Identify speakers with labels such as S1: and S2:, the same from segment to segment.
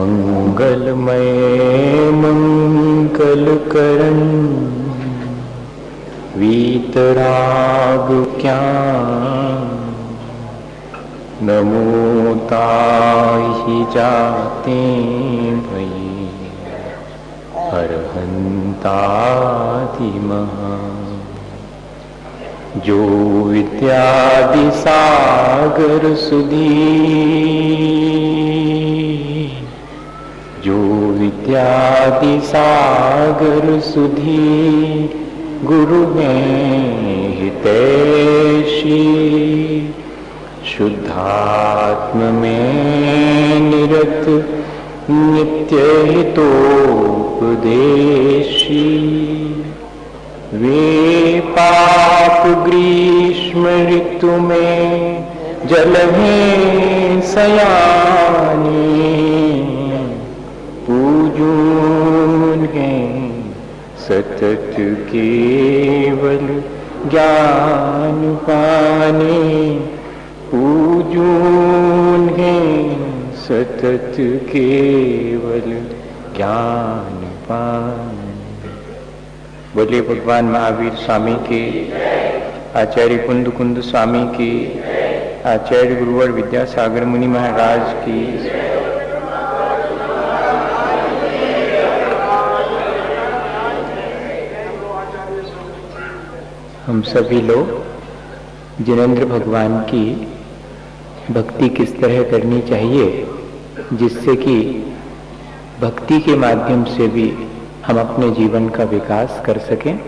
S1: मंगलमय मंगलकरण वीतराग क्या नमो ताहि जाते भई अरहंतादि महा जो विद्यादि सागर सुधी जो विद्यादि सागर सुधी गुरु में हितैषी शुद्धात्म में निरत नित्य हितोपदेशी वे पाप ग्रीष्म ऋतु में जल में सयानी पूजून हैं सतत केवल ज्ञान पाने पूजून हैं सतत केवल ज्ञान पाने। बोलिए भगवान महावीर स्वामी की, आचार्य कुंद कुंद स्वामी की, आचार्य गुरुवर विद्यासागर मुनि महाराज की। हम सभी लोग जिनेंद्र भगवान की भक्ति किस तरह करनी चाहिए जिससे कि भक्ति के माध्यम से भी हम अपने जीवन का विकास कर सकें,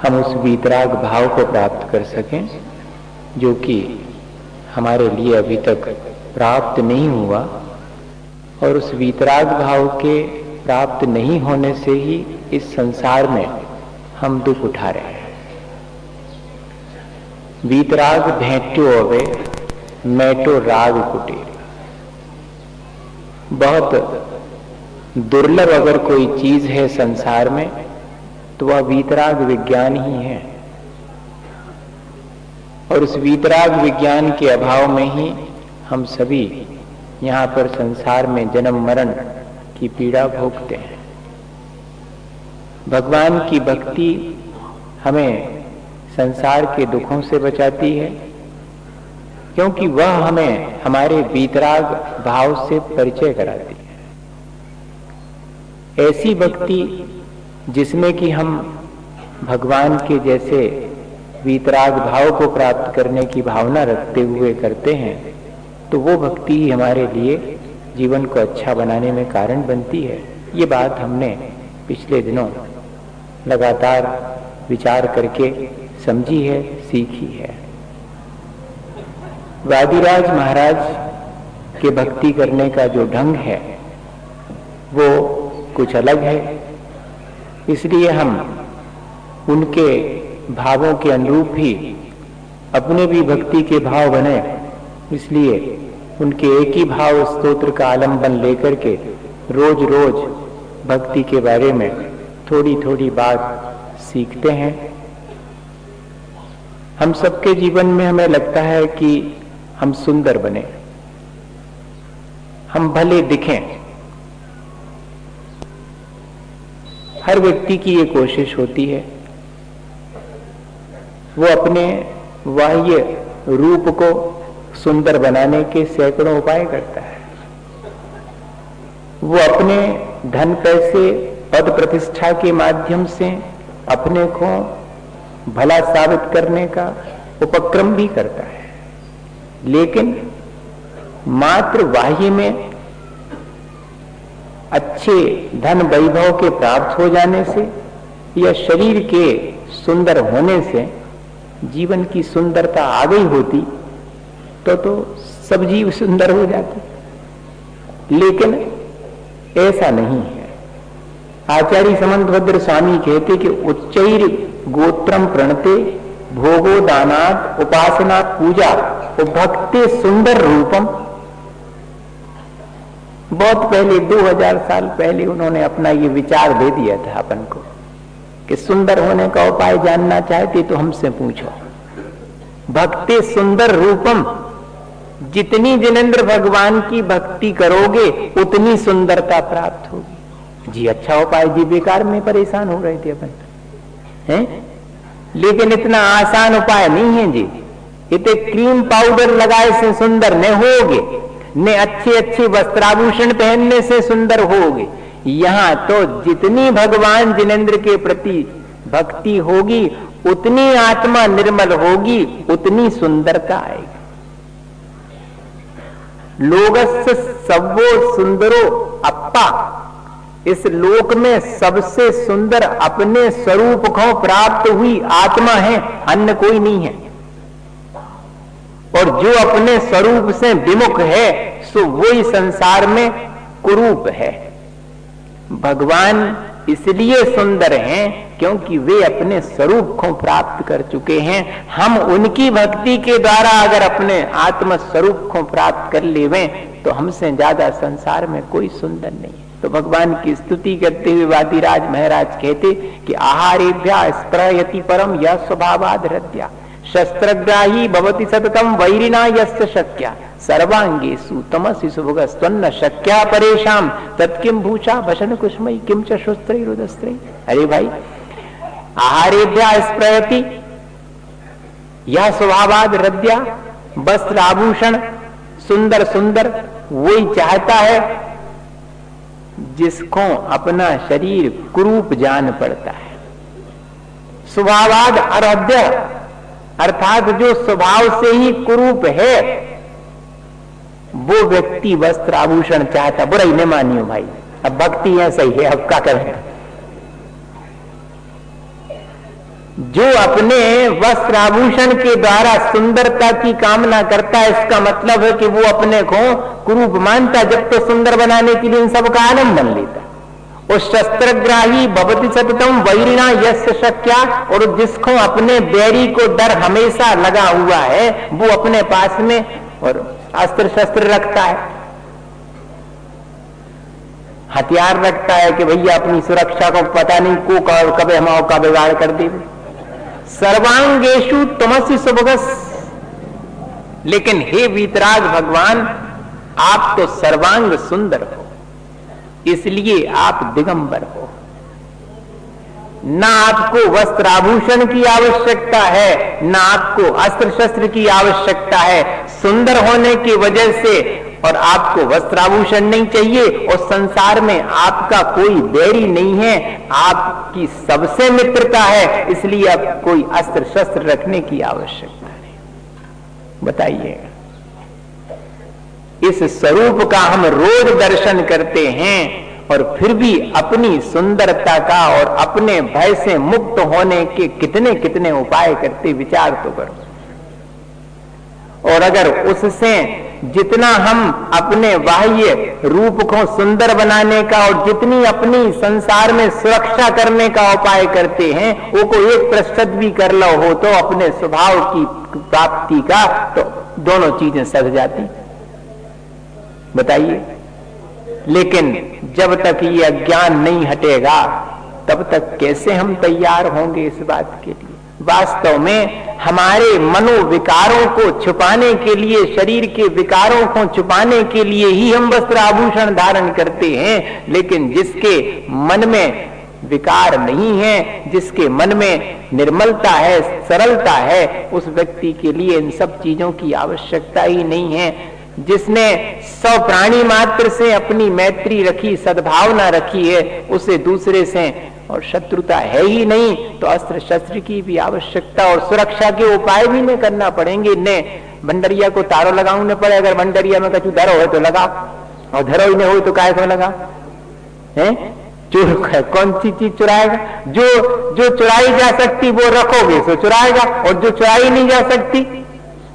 S1: हम उस वीतराग भाव को प्राप्त कर सकें जो कि हमारे लिए अभी तक प्राप्त नहीं हुआ, और उस वीतराग भाव के प्राप्त नहीं होने से ही इस संसार में हम दुख उठा रहे हैं। वीतराग भेंट्यो अवे मैटो राग कुटीर। बहुत दुर्लभ अगर कोई चीज है संसार में तो वह वीतराग विज्ञान ही है, और उस वीतराग विज्ञान के अभाव में ही हम सभी यहाँ पर संसार में जन्म मरण की पीड़ा भोगते हैं। भगवान की भक्ति हमें संसार के दुखों से बचाती है, क्योंकि वह हमें हमारे वीतराग भाव से परिचय कराती है। ऐसी भक्ति जिसमें कि हम भगवान के जैसे वीतराग भाव को प्राप्त करने की भावना रखते हुए करते हैं, तो वो भक्ति ही हमारे लिए जीवन को अच्छा बनाने में कारण बनती है। ये बात हमने पिछले दिनों लगातार विचार करके समझी है, सीखी है। वादिराज महाराज के भक्ति करने का जो ढंग है वो कुछ अलग है, इसलिए हम उनके भावों के अनुरूप ही अपने भी भक्ति के भाव बने। इसलिए उनके एक ही भाव स्तोत्र का आलंबन लेकर के रोज रोज भक्ति के बारे में थोड़ी थोड़ी बात सीखते हैं। हम सबके जीवन में हमें लगता है कि हम सुंदर बने, हम भले दिखें। हर व्यक्ति की ये कोशिश होती है, वो अपने बाह्य रूप को सुंदर बनाने के सैकड़ों उपाय करता है। वो अपने धन पैसे पद प्रतिष्ठा के माध्यम से अपने को भला साबित करने का उपक्रम भी करता है, लेकिन मात्र बाह्य में अच्छे धन वैभव के प्राप्त हो जाने से या शरीर के सुंदर होने से जीवन की सुंदरता आ गई होती तो सब जीव सुंदर हो जाते, लेकिन ऐसा नहीं है। आचार्य समंतभद्र स्वामी कहते कि उच्चैर गोत्रम प्रणते भोगो दानात उपासना पूजा भक्ति सुंदर रूपम। बहुत पहले 2000 साल पहले उन्होंने अपना ये विचार दे दिया था अपन को कि सुंदर होने का उपाय जानना चाहते तो हमसे पूछो। भक्ति सुंदर रूपम, जितनी जिनेंद्र भगवान की भक्ति करोगे उतनी सुंदरता प्राप्त होगी। जी अच्छा उपाय जी, बेकार में परेशान हो रहे थे अपन, हैं? लेकिन इतना आसान उपाय नहीं है जी। इतने क्रीम पाउडर लगाए से सुंदर न होगे, ने अच्छे अच्छे वस्त्राभूषण पहनने से सुंदर होगे। यहां तो जितनी भगवान जिनेंद्र के प्रति भक्ति होगी उतनी आत्मा निर्मल होगी, उतनी सुंदरता आएगी। लोगस्य सवो सुंदरो अप्पा, इस लोक में सबसे सुंदर अपने स्वरूप को प्राप्त हुई आत्मा है, अन्य कोई नहीं है। और जो अपने स्वरूप से विमुख है सो वही संसार में कुरूप है। भगवान इसलिए सुंदर हैं क्योंकि वे अपने स्वरूप को प्राप्त कर चुके हैं। हम उनकी भक्ति के द्वारा अगर अपने आत्म स्वरूप को प्राप्त कर लेवें तो हमसे ज्यादा संसार में कोई सुंदर नहीं है। तो भगवान की स्तुति करते हुए वादिराज महाराज कहते कि आहारेभ्या स्प्रयति परम यह स्वभावाद हृदया शस्त्रग्राही भवति सततम वैरिणा यस्य शक्या सर्वांगेषु तमसि सुभगस्त्वन्न शक्या परेशान तत्किम भूषा भशन कुष्मयी किम च शुस्त्रैः रुदस्त्रैः। अरे भाई, आहारेभ्या स्प्रयति यह स्वभावाद हृदया, वस्त्र आभूषण सुंदर सुंदर वही चाहता है जिसको अपना शरीर कुरूप जान पड़ता है। स्वभावाद आराध्य अर्थात जो स्वभाव से ही कुरूप है वो व्यक्ति वस्त्र आभूषण चाहता। बुराई न मानियो भाई, अब भक्ति है सही है, अब क्या करें। जो अपने वस्त्र आभूषण के द्वारा सुंदरता की कामना करता है, इसका मतलब है कि वो अपने को कुरूप मानता, जब तो सुंदर बनाने के लिए इन सबका आलम्बन लेता। और शस्त्रग्राही भवति सततम वैरिणा यस्य शक्या, और जिसको अपने बैरी को डर हमेशा लगा हुआ है वो अपने पास में और अस्त्र शस्त्र रखता है, हथियार रखता है कि भैया अपनी सुरक्षा को पता नहीं को कब हमाओं का बिगाड़ कर दे। सर्वांगेषु तमसि सुभगस, लेकिन हे वीतराग भगवान आप तो सर्वांग सुंदर हो, इसलिए आप दिगंबर हो। ना आपको वस्त्र आभूषण की आवश्यकता है, ना आपको अस्त्र शस्त्र की आवश्यकता है। सुंदर होने की वजह से और आपको वस्त्राभूषण नहीं चाहिए, और संसार में आपका कोई बैरी नहीं है, आपकी सबसे मित्रता है, इसलिए अब कोई अस्त्र शस्त्र रखने की आवश्यकता नहीं। बताइए, इस स्वरूप का हम रोज दर्शन करते हैं और फिर भी अपनी सुंदरता का और अपने भय से मुक्त होने के कितने कितने उपाय करते, विचार तो करो। और अगर उससे जितना हम अपने बाह्य रूप को सुंदर बनाने का और जितनी अपनी संसार में सुरक्षा करने का उपाय करते हैं वो को 1% भी कर लो हो तो अपने स्वभाव की प्राप्ति का, तो दोनों चीजें सज जाती। बताइए, लेकिन जब तक ये अज्ञान नहीं हटेगा तब तक कैसे हम तैयार होंगे इस बात के लिए। वास्तव में हमारे मनोविकारों को छुपाने के लिए, शरीर के विकारों को छुपाने के लिए ही हम वस्त्र आभूषण धारण करते हैं, लेकिन जिसके मन में विकार नहीं है, जिसके मन में निर्मलता है, सरलता है, उस व्यक्ति के लिए इन सब चीजों की आवश्यकता ही नहीं है। जिसने सौ प्राणी मात्र से अपनी मैत्री रखी, सद्भावना रखी है, उसे दूसरे से और शत्रुता है ही नहीं, तो अस्त्र शस्त्र की भी आवश्यकता और सुरक्षा के उपाय भी नहीं करना पड़ेंगे। ने भंडरिया को तारो लगाऊ न पड़े, अगर भंडरिया में कछु धरो है तो लगाओ, और धरो ही नहीं हो तो काय को लगाओ है। चोर कौन सी चीज चुराएगा? जो चुराई जा सकती वो रखोगे तो चुराएगा, और जो चुराई नहीं जा सकती,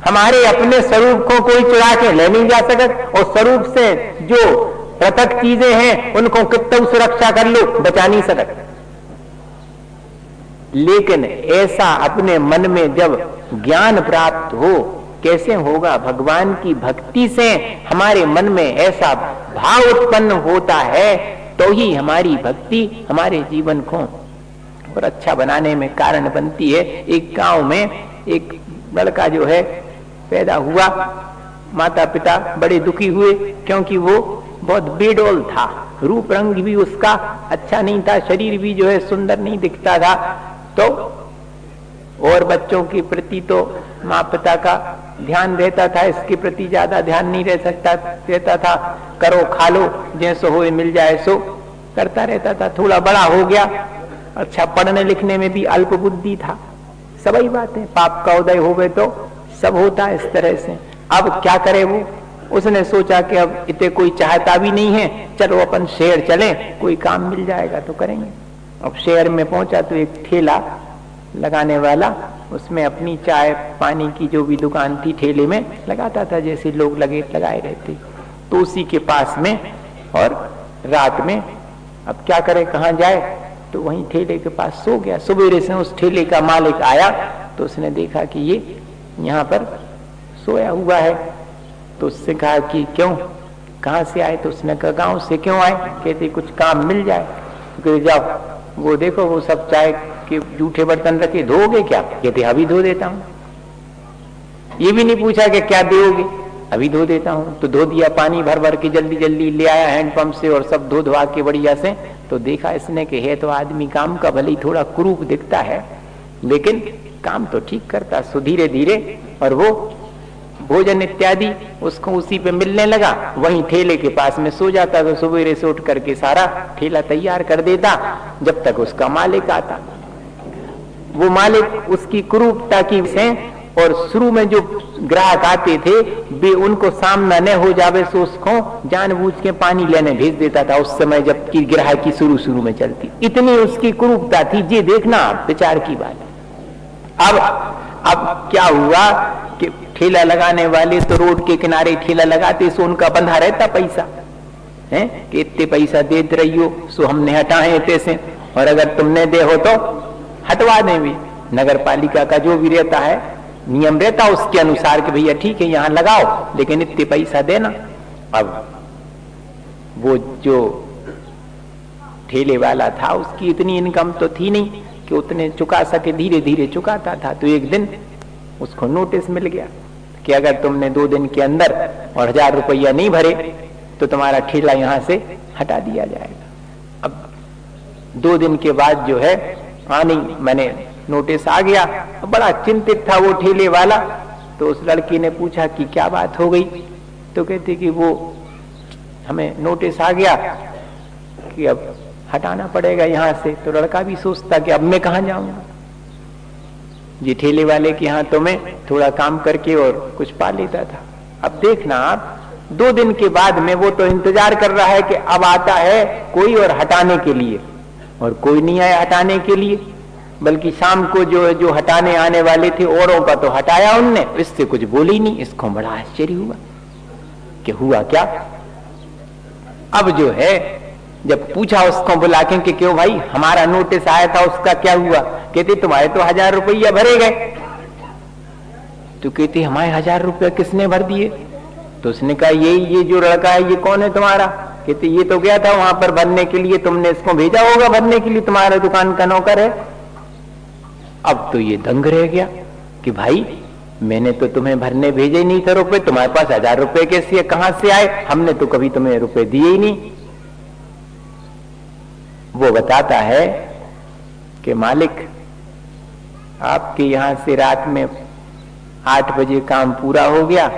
S1: हमारे अपने स्वरूप को कोई चुरा के ले नहीं जा सकता, और स्वरूप से जो पृथक चीजें हैं उनको कितना सुरक्षा कर लो, बचा नहीं सकता। लेकिन ऐसा अपने मन में जब ज्ञान प्राप्त हो, कैसे होगा? भगवान की भक्ति से हमारे मन में ऐसा भाव उत्पन्न होता है तो ही हमारी भक्ति हमारे जीवन को और अच्छा बनाने में कारण बनती है। एक गांव में एक लड़का जो है पैदा हुआ, माता पिता बड़े दुखी हुए, क्योंकि वो बहुत बेडौल था, रूप रंग भी उसका अच्छा नहीं था, शरीर भी जो है सुंदर नहीं दिखता था। तो और बच्चों के प्रति तो माँ पिता का ध्यान रहता था, इसके प्रति ज्यादा ध्यान नहीं रहता था। करो खा लो, जैसो हो मिल जाए सो करता रहता था। थोड़ा बड़ा हो गया, अच्छा पढ़ने लिखने में भी अल्प बुद्धि था। सभी बातें, पाप का उदय हो गए तो सब होता है इस तरह से। अब क्या करे वो, उसने सोचा कि अब इतने कोई चाहता भी नहीं है, चलो अपन शहर चलें, कोई काम मिल जाएगा तो करेंगे। अब शहर में पहुंचा तो एक ठेला लगाने वाला, उसमें अपनी चाय पानी की जो भी दुकान थी ठेले में लगाता था, जैसे लोग लगाए रहते। तो उसी के पास में, और रात में अब क्या करे, कहाँ जाए, तो वहीं ठेले के पास सो गया। सवेरे से उस ठेले का मालिक आया तो उसने देखा कि ये यहाँ पर सोया हुआ है। तो उससे कहा कि क्यों, कहाँ से आए? तो उसने कहा गांव से। क्यों आए? कहते कुछ काम मिल जाए। तो कहते जाओ, वो देखो वो सब चाय के जूठे बर्तन रखे, धोगे क्या? कहते अभी धो देता हूँ। ये भी नहीं पूछा कि क्या दोगे, अभी धो देता हूँ। तो धो दिया, पानी भर भर के जल्दी जल्दी ले आया हैंडपंप से, और सब धो धोआ के बढ़िया से। तो देखा इसने कि है तो आदमी काम का, भले ही थोड़ा कुरूप दिखता है लेकिन काम तो ठीक करता। सो धीरे धीरे और वो भोजन इत्यादि उसको उसी पे मिलने लगा। वहीं ठेले के पास में सो जाता, तो सवेरे से उठ करके सारा ठेला तैयार कर देता जब तक उसका मालिक आता। वो मालिक उसकी कुरूपता की से, और शुरू में जो ग्राहक आते थे वे उनको सामना न हो जावे सो उसको जानबूझ के पानी लेने भेज देता था। उस समय जबकि ग्राहकी शुरू में चलती, इतनी उसकी कुरूपता थी। ये देखना आप विचार की बात। अब क्या हुआ कि ठेला लगाने वाले तो रोड के किनारे ठेला लगाते, सो उनका बंधा रहता पैसा है कि इतने पैसा देते रही हो, सो हमने हटाए पैसे, और अगर तुमने दे हो तो हटवा देंगे। नगर पालिका का जो भी रहता है नियम रहता उसके अनुसार कि भैया ठीक है यहाँ लगाओ, लेकिन इतने पैसा देना। अब वो जो ठेले वाला था उसकी इतनी इनकम तो थी नहीं कि उतने चुका सके, धीरे धीरे चुकाता था। तो एक दिन उसको नोटिस मिल गया कि अगर तुमने 2 दिन के अंदर और 1000 रुपया नहीं भरे तो तुम्हारा ठेला यहाँ से हटा दिया जाएगा। अब 2 दिन के बाद जो है आनी मैंने नोटिस आ गया। बड़ा चिंतित था वो ठेले वाला। तो उस लड़की ने पूछा कि क्या बात हो गई? तो कहती कि वो हमें नोटिस आ गया कि अब हटाना पड़ेगा यहाँ से। तो लड़का भी सोचता कि अब मैं कहाँ जाऊंगा, ये ठेले वाले के यहाँ तो मैं थोड़ा काम करके और कुछ पा लेता था। अब देखना आप, 2 दिन के बाद में वो तो इंतजार कर रहा है कि अब आता है कोई और हटाने के लिए, और कोई नहीं आया हटाने के लिए। बल्कि शाम को जो हटाने आने वाले थे औरों का तो हटाया उनने, इससे कुछ बोली नहीं। इसको बड़ा आश्चर्य हुआ कि हुआ क्या। अब जो है जब पूछा उसको बुला के कि क्यों भाई हमारा नोटिस आया था उसका क्या हुआ? कहती तुम्हारे तो 1000 रुपया भरे गए। तो कहती हमारे 1000 रुपया किसने भर दिए? तो उसने कहा ये जो लड़का है ये कौन है तुम्हारा? कहती ये तो गया था वहां पर भरने के लिए, तुमने इसको भेजा होगा भरने के लिए, तुम्हारा दुकान का नौकर है। अब तो ये दंग रह गया कि भाई मैंने तो तुम्हें भरने भेजे ही नहीं थे रुपए, तुम्हारे पास 1000 रुपए कैसे कहां से आए? हमने तो कभी तुम्हें रुपए दिए ही नहीं। वो बताता है कि मालिक आपके यहां से रात में 8 बजे काम पूरा हो गया,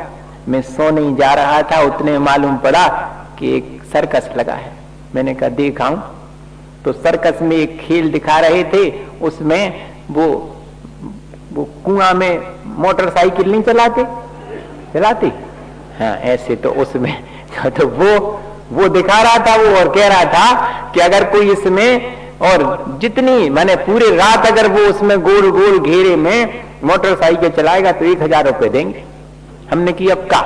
S1: मैं सो नहीं जा रहा था, उतने में मालूम पड़ा कि एक सर्कस लगा है। मैंने कहा देखाऊं? तो सर्कस में एक खेल दिखा रहे थे, उसमें वो कुआं में मोटरसाइकिल नहीं चलाते हाँ ऐसे, तो उसमें तो वो दिखा रहा था वो, और कह रहा था कि अगर कोई इसमें और जितनी माने पूरे रात अगर वो उसमें गोल गोल घेरे में मोटरसाइकिल चलाएगा तो 1000 रुपए देंगे। हमने की अब का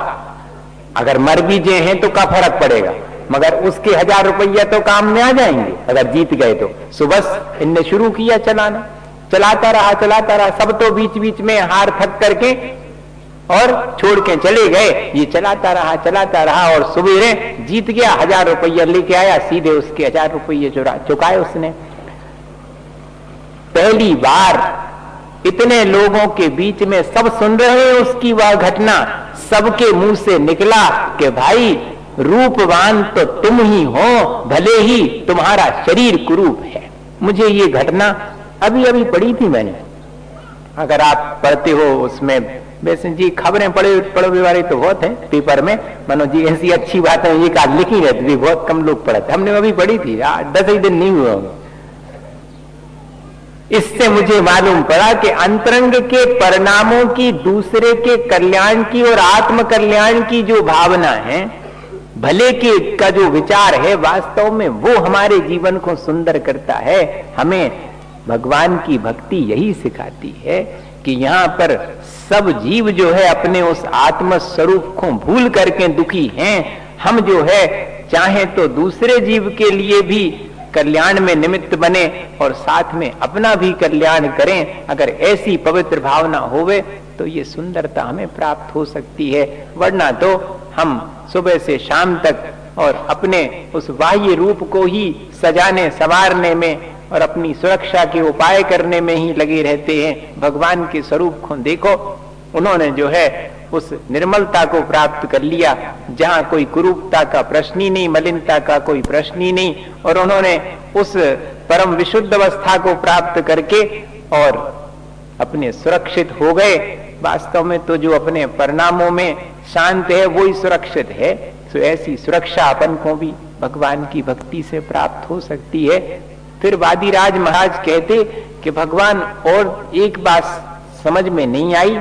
S1: अगर मर भी जे हैं तो का फर्क पड़ेगा, मगर उसके 1000 रुपया तो काम में आ जाएंगे अगर जीत गए तो। सुबह इनने शुरू किया चलाना, चलाता रहा, सब तो बीच बीच में हार थक करके और छोड़ के चले गए। ये चलाता रहा और सवेरे जीत गया, 1000 रुपया लेके आया, सीधे उसके 1000 रुपये चुकाए उसने। पहली बार इतने लोगों के बीच में सब सुन रहे हैं उसकी वह घटना, सबके मुंह से निकला कि भाई रूपवान तो तुम ही हो, भले ही तुम्हारा शरीर कुरूप है। मुझे ये घटना अभी अभी पढ़ी थी मैंने, अगर आप पढ़ते हो उसमें, वैसे जी खबरें पढ़े वाले तो बहुत हैं पेपर में, मनोज जी ऐसी अच्छी बातें एक आध लिखी रहती थी, बहुत कम लोग पढ़ते, हमने अभी पढ़ी थी, 10 ही दिन नहीं हुए होंगे। इससे मुझे मालूम पड़ा कि अंतरंग के परिणामों की, दूसरे के कल्याण की और आत्म कल्याण की जो भावना है, भले के का जो विचार है, वास्तव में वो हमारे जीवन को सुंदर करता है। हमें भगवान की भक्ति यही सिखाती है कि यहाँ पर सब जीव जो है अपने उस आत्म स्वरूप को भूल करके दुखी हैं। हम जो है चाहे तो दूसरे जीव के लिए भी कल्याण में निमित्त बने और साथ में अपना भी कल्याण करें। अगर ऐसी पवित्र भावना होवे तो ये सुंदरता हमें प्राप्त हो सकती है, वरना तो हम सुबह से शाम तक और अपने उस बाह्य रूप को ही सजाने संवारने में और अपनी सुरक्षा के उपाय करने में ही लगे रहते हैं। भगवान के स्वरूप को देखो, उन्होंने जो है उस निर्मलता को प्राप्त कर लिया जहां कोई कुरूपता का प्रश्न ही नहीं, मलिनता का कोई प्रश्न ही नहीं, और उन्होंने उस परम विशुद्ध अवस्था को प्राप्त करके और अपने सुरक्षित हो गए। वास्तव में तो जो अपने परिणामों में शांत है वो ही सुरक्षित है। तो ऐसी सुरक्षा अपन को भी भगवान की भक्ति से प्राप्त हो सकती है। फिर वादिराज महाराज कहते कि भगवान और एक बात समझ में नहीं आई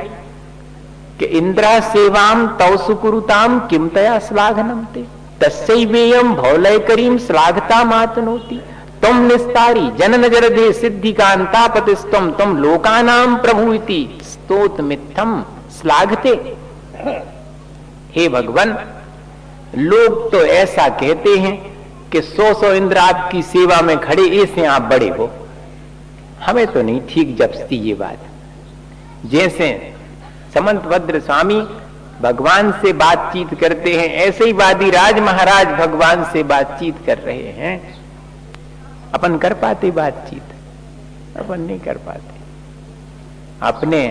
S1: कि इंद्रा सेवाम तौ सुकुरुताम किम तया श्लाघनम ते तस्यैवेयं भौलय करीम श्लाघता मातनोति तुम निस्तारी जन नजर दे सिद्धि कांता पतिस्तम तुम लोकानाम प्रभु इति स्तोत मिथ्यम श्लाघते। हे भगवान, लोग तो ऐसा कहते हैं कि 100 इंद्र आपकी सेवा में खड़े, ऐसे आप बड़े हो। हमें तो नहीं ठीक जपती ये बात। जैसे समंतभद्र स्वामी भगवान से बातचीत करते हैं, ऐसे ही वादिराज महाराज भगवान से बातचीत कर रहे हैं। अपन कर पाते बातचीत? अपन नहीं कर पाते। अपने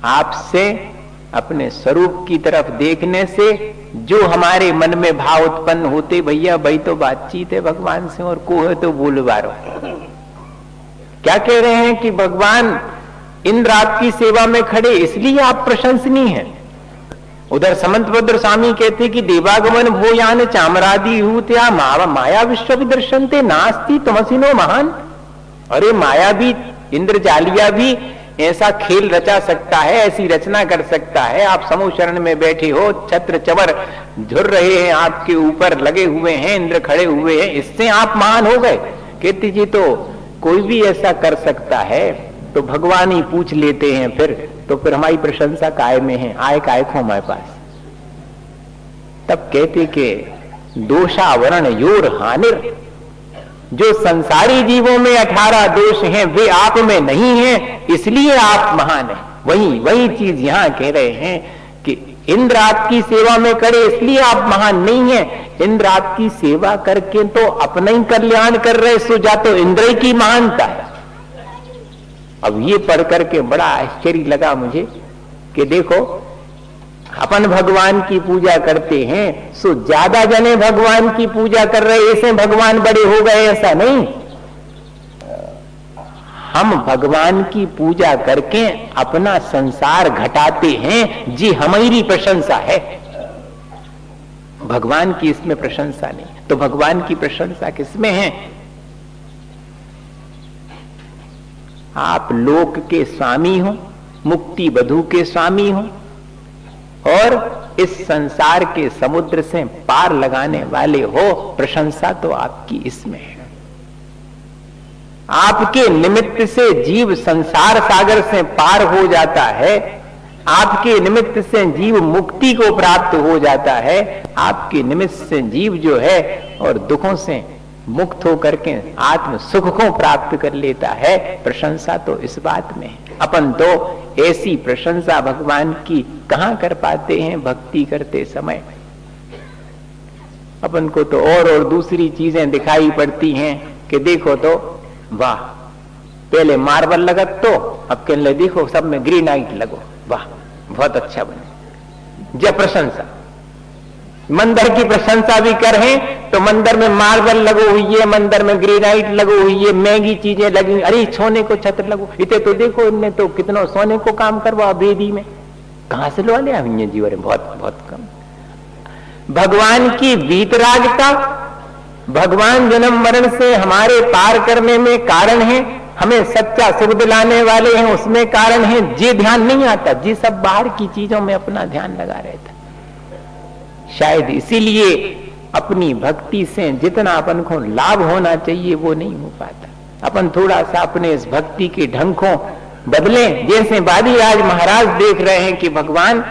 S1: आप से, अपने स्वरूप की तरफ देखने से जो हमारे मन में भाव उत्पन्न होते, भैया भाई तो बातचीत है भगवान से, और को है तो बोलवारो। क्या कह रहे हैं कि भगवान इंद्र आपकी सेवा में खड़े इसलिए आप प्रशंसनीय हैं। उधर समंतभद्र स्वामी कहते कि देवागमन भूयान चामरादि हूत्या माया विश्व विदर्शनते नास्ति तुमसिनो महान। अरे माया भी, इंद्रजालिया भी ऐसा खेल रचा सकता है, ऐसी रचना कर सकता है। आप समूह शरण में बैठे हो, छत्र चवर झुर रहे हैं, आपके ऊपर लगे हुए हैं, इंद्र खड़े हुए हैं, इससे आप महान हो गए। कहती जी तो कोई भी ऐसा कर सकता है तो भगवान ही पूछ लेते हैं, फिर हमारी प्रशंसा काय में है, आए काय को हमारे पास। तब कहते कि दोषावरण योर हानिर, जो संसारी जीवों में 18 दोष हैं वे आप में नहीं हैं, इसलिए आप महान हैं। वही चीज यहां कह रहे हैं कि इंद्र आपकी सेवा में करे इसलिए आप महान नहीं हैं। इंद्र आपकी सेवा करके तो अपना ही कल्याण कर रहे, सो जा तो इंद्र की महानता है। अब ये पढ़ करके बड़ा आश्चर्य लगा मुझे कि देखो, अपन भगवान की पूजा करते हैं, सो ज्यादा जने भगवान की पूजा कर रहे, ऐसे भगवान बड़े हो गए, ऐसा नहीं। हम भगवान की पूजा करके अपना संसार घटाते हैं, जी हमारी प्रशंसा है, भगवान की इसमें प्रशंसा नहीं। तो भगवान की प्रशंसा किसमें है? आप लोक के स्वामी हो, मुक्ति बधू के स्वामी हो, और इस संसार के समुद्र से पार लगाने वाले हो। प्रशंसा तो आपकी इसमें है। आपके निमित्त से जीव संसार सागर से पार हो जाता है, आपके निमित्त से जीव मुक्ति को प्राप्त हो जाता है, आपके निमित्त से जीव जो है और दुखों से मुक्त होकर के आत्म सुख को प्राप्त कर लेता है। प्रशंसा तो इस बात में है। अपन तो ऐसी प्रशंसा भगवान की कहां कर पाते हैं भक्ति करते समय। अपन को तो और दूसरी चीजें दिखाई पड़ती हैं कि देखो तो वाह, पहले मार्बल लगत तो अब कहने लगे देखो सब में ग्रेनाइट लगो, वाह बहुत अच्छा बने, जय प्रशंसा। मंदिर की प्रशंसा भी करें तो मंदिर में मार्बल लगो हुई है, मंदिर में ग्रेनाइट लगो हुई है, महंगी चीजें लगी, अरे सोने को छत्र लगो, इतने तो देखो इनने तो कितना सोने को काम करवा बेदी में, कहां से लो लिया हुई है जीवन, बहुत बहुत कम। भगवान की वीतरागता, भगवान जन्म मरण से हमारे पार करने में कारण है, हमें सच्चा सुख दिलाने वाले हैं उसमें कारण है, जी ध्यान नहीं आता, जी सब बाहर की चीजों में अपना ध्यान लगा रहता। शायद इसीलिए अपनी भक्ति से जितना अपन को लाभ होना चाहिए वो नहीं हो पाता। अपन थोड़ा सा अपने इस भक्ति के ढंग को बदलें, जैसे बादीराज महाराज देख रहे हैं कि भगवान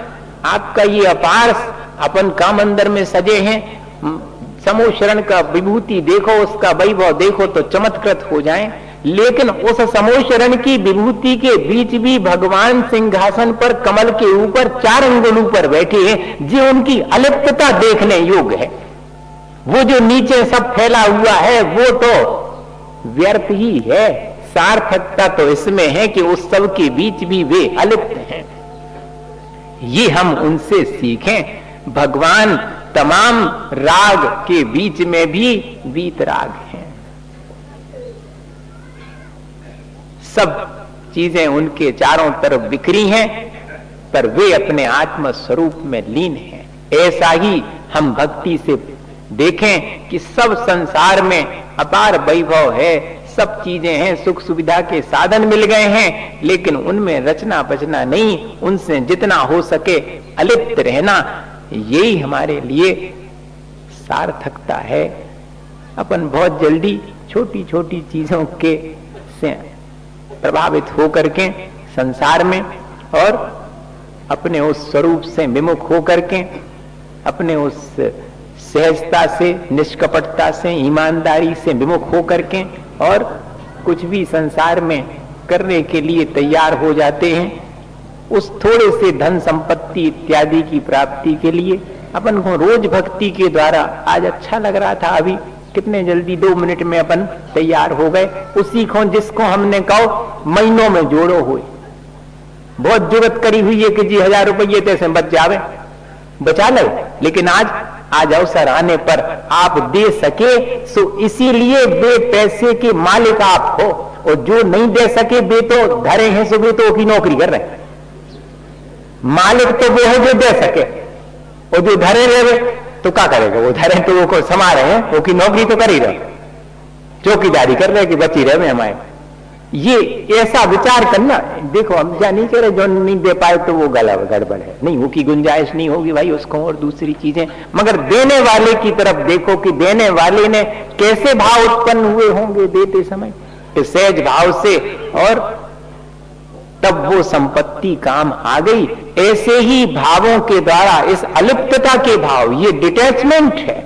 S1: आपका ये अपार अपन का मंदिर में सजे हैं, समूह शरण का विभूति देखो, उसका वैभव देखो तो चमत्कृत हो जाएं, लेकिन उस समूह शरण की विभूति के बीच भी भगवान सिंहासन पर कमल के ऊपर 4 अंगुल ऊपर बैठे हैं, जो उनकी अलिप्तता देखने योग्य है। वो जो नीचे सब फैला हुआ है वो तो व्यर्थ ही है, सार्थकता तो इसमें है कि उस सब के बीच भी वे अलिप्त हैं। ये हम उनसे सीखें। भगवान तमाम राग के बीच में भी वीतराग हैं, सब चीजें उनके चारों तरफ बिखरी हैं पर वे अपने आत्म स्वरूप में लीन हैं। ऐसा ही हम भक्ति से देखें कि सब संसार में अपार वैभव है, सब चीजें हैं, सुख सुविधा के साधन मिल गए हैं, लेकिन उनमें रचना बचना नहीं, उनसे जितना हो सके अलिप्त रहना, यही हमारे लिए सार्थकता है। अपन बहुत जल्दी छोटी छोटी चीजों के से प्रभावित होकर के संसार में और अपने उस स्वरूप से विमुख होकर के, अपने उस सहजता से, निष्कपटता से, ईमानदारी से विमुख होकर के और कुछ भी संसार में करने के लिए तैयार हो जाते हैं। उस थोड़े से धन संपत्ति इत्यादि की प्राप्ति के लिए अपन को रोज भक्ति के द्वारा, आज अच्छा लग रहा था, अभी कितने जल्दी 2 मिनट में अपन तैयार हो गए, उसी को जिसको हमने कहो महीनों में जोड़ो हुए, बहुत जुगत करी हुई है कि जी 1000 रुपये तैसे बच जावे, बचा लो, लेकिन आज अवसर आने पर आप दे सके सो इसीलिए वे पैसे के मालिक आप हो, और जो नहीं दे सके वे तो धरे हैं, सो वे तो की नौकरी कर रहे हैं। मालिक तो वो है जो दे सके, और जो धरे रहे तो क्या करेगा, वो धरे तो वो को समा रहे हैं, वो की नौकरी तो कर ही रहे, चौकीदारी कर रहे कि बची रहे हमारे। ये ऐसा विचार करना, देखो हम क्या नहीं कह रहे जो नहीं दे पाए तो वो गड़बड़ है, नहीं, वो की गुंजाइश नहीं होगी भाई उसको, और दूसरी चीजें, मगर देने वाले की तरफ देखो कि देने वाले ने कैसे भाव उत्पन्न हुए होंगे देते समय, सहज भाव से, और तब वो संपत्ति काम आ गई। ऐसे ही भावों के द्वारा इस अलिप्तता के भाव, ये डिटैचमेंट है,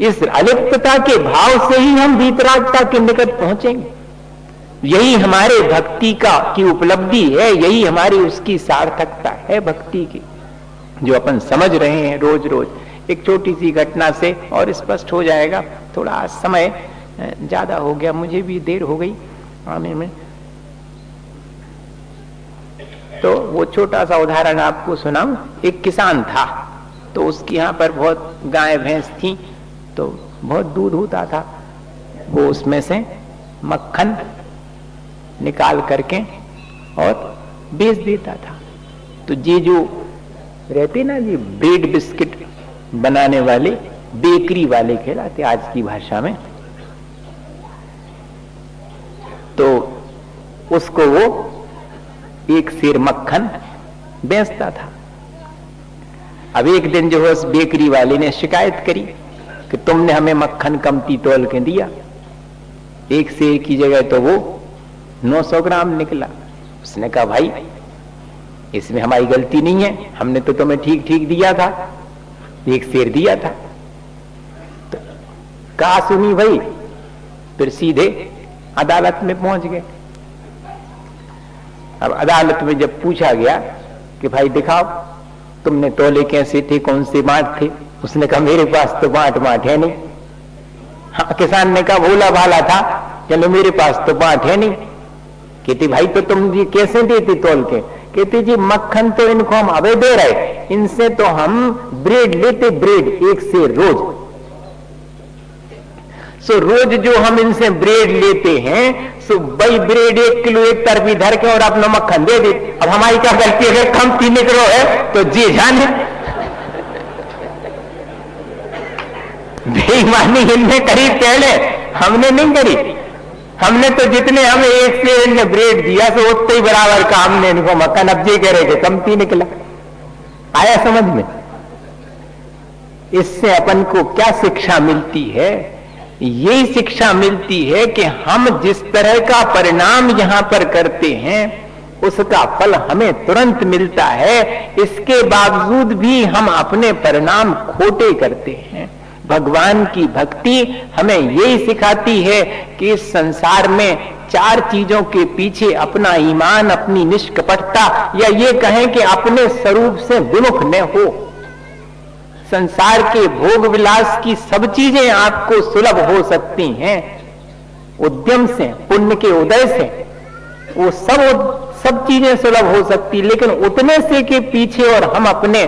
S1: इस अलिप्तता के भाव से ही हम वीतरागता के निकट पहुंचेंगे। यही हमारे भक्ति की उपलब्धि है, यही हमारी उसकी सार्थकता है भक्ति की, जो अपन समझ रहे हैं रोज रोज। एक छोटी सी घटना से और स्पष्ट हो जाएगा, थोड़ा समय ज्यादा हो गया, मुझे भी देर हो गई आने में, तो वो छोटा सा उदाहरण आपको सुनाऊं। एक किसान था, तो उसके यहाँ पर बहुत गाय भैंस थी, तो बहुत दूध होता था, वो उसमें से मक्खन निकाल करके और बेच देता था। तो ये जो रहते ना जी ब्रेड बिस्किट बनाने वाले, बेकरी वाले कहलाते आज की भाषा में, तो उसको वो 1 सेर मक्खन बेचता था। अब एक दिन जो है उस बेकरी वाले ने शिकायत करी कि तुमने हमें मक्खन कमती तोल के दिया, 1 सेर की जगह तो वो 900 ग्राम निकला। उसने कहा भाई इसमें हमारी गलती नहीं है, हमने तो तुम्हें ठीक ठीक दिया था, 1 सेर दिया था। तो कहा सुनी भाई, फिर सीधे अदालत में पहुंच गए। अब अदालत में जब पूछा गया कि भाई दिखाओ तुमने तोले कैसे थे, कौन से बांट थे, उसने कहा मेरे पास तो बांट है नहीं। हाँ, किसान ने कहा भोला भाला था, चलो मेरे पास तो बांट है नहीं, कहती भाई तो तुम ये कैसे देती तोल के? कहती जी मक्खन तो इनको हम अबे दे रहे, इनसे तो हम ब्रेड लेते, ब्रेड एक से रोज। सो रोज जो हम इनसे ब्रेड लेते हैं, सो भाई ब्रेड 1 किलो एक तरफ धर के और अपना मक्खन दे दे। अब हमारी क्या गलती है? कम 3 किलो है तो जी जाने। बेईमानी इनने करी पहले, हमने नहीं करी। हमने तो जितने हमें एक से इनने ब्रेड दिया तो उतने ही बराबर का हमने इनको मक्खन, अब जी कह रहे थे कम 3 निकला। आया समझ में? इससे अपन को क्या शिक्षा मिलती है? यही शिक्षा मिलती है कि हम जिस तरह का परिणाम यहां पर करते हैं उसका फल हमें तुरंत मिलता है, इसके बावजूद भी हम अपने परिणाम खोटे करते हैं। भगवान की भक्ति हमें यही सिखाती है कि इस संसार में 4 चीजों के पीछे अपना ईमान, अपनी निष्कपटता, या ये कहें कि अपने स्वरूप से विमुख न हो। संसार के भोग विलास की सब चीजें आपको सुलभ हो सकती हैं उद्यम से, पुण्य के उदय से, वो सब चीजें सुलभ हो सकती, लेकिन उतने से के पीछे और हम अपने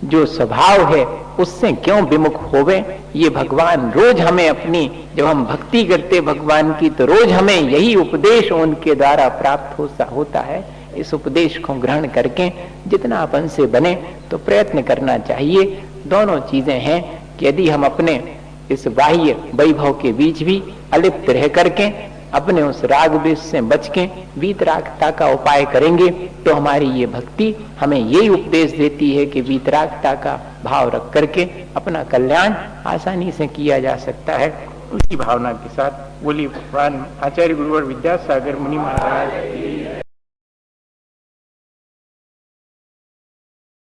S1: जो स्वभाव है उससे क्यों विमुख होवे? ये भगवान रोज हमें अपनी, जब हम भक्ति करते भगवान की, तो रोज हमें यही उपदेश उनके द्वारा प्राप्त होता है। इस उपदेश को ग्रहण करके जितना अपन से बने तो प्रयत्न करना चाहिए। दोनों चीजें हैं कि यदि हम अपने इस बाह्य वैभव के बीच भी अलिप्त रह करके अपने उस राग द्वेष से बच के वीतरागता का उपाय करेंगे तो हमारी ये भक्ति हमें यही उपदेश देती है कि वीतरागता का भाव रख करके अपना कल्याण आसानी से किया जा सकता है। उसी भावना के साथ बोली भगवान आचार्य गुरुवर विद्यासागर मुनि महाराज।